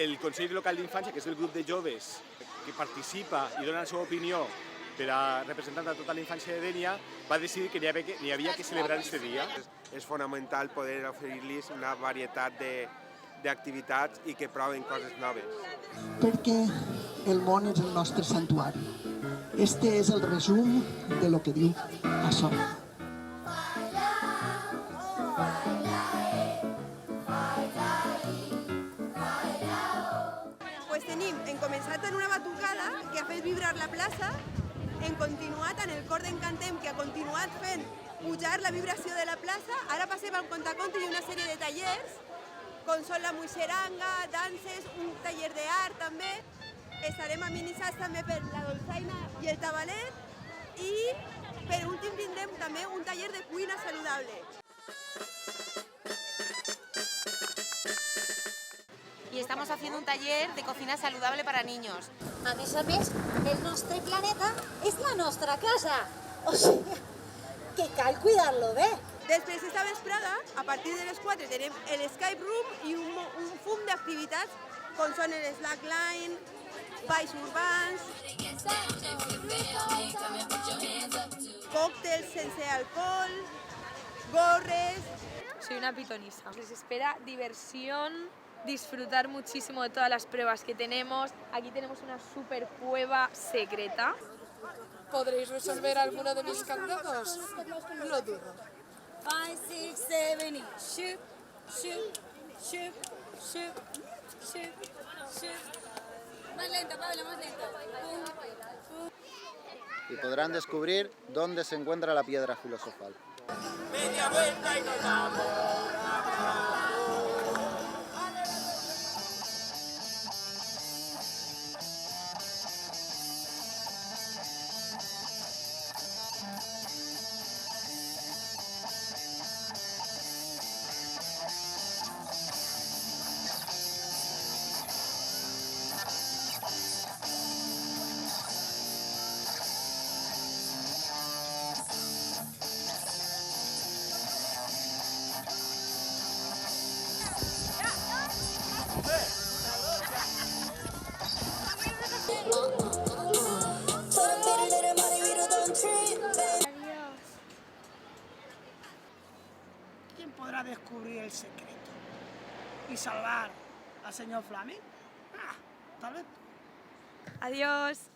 El Consell Local d'Infància, que és el grup de joves que participa i dona la seva opinió per a representar a tota la infància de Dénia, va decidir que n'hi havia que celebrar aquest dia. És fonamental poder oferir-los una varietat d'activitats i que proven coses noves. Perquè el món és el nostre santuari. Este és el resum de lo que diu això. Pues hem començat en una batucada que ha fet vibrar la plaça, hem continuat en el cor d'Encantem, que ha continuat fent pujar la vibració de la plaça. Ara passem al contaconte i una sèrie de tallers, com són la muixeranga, danses, un taller d'art també. Estarem amenitzats també per la dolçaina i el tabalet i per últim tindrem també un taller de cuina saludable. Y estamos haciendo un taller de cocina saludable para niños. A més, el nostre planeta és la nostra casa. O sigui, que cal cuidar-lo bé. Després d'esta vesprada, a partir de les 4, tenim l'Escape Room i un fum d'activitats com són el slackline, balls urbans, còctels sense alcohol, gorres. Soy una pitonisa. Les espera diversión, disfrutar muchísimo de todas las pruebas que tenemos. Aquí tenemos una super cueva secreta. ¿Podréis resolver alguno de mis candados? Lo dudo. 5, 6, 7 y shoot, shoot, shoot, shoot, shoot, shoot. Más lento, Pablo, más lento. Y podrán descubrir dónde se encuentra la piedra filosofal. Media vuelta y nos vamos. ¿Quién podrá descubrir el secreto y salvar al señor Flaming? Tal vez. Adiós.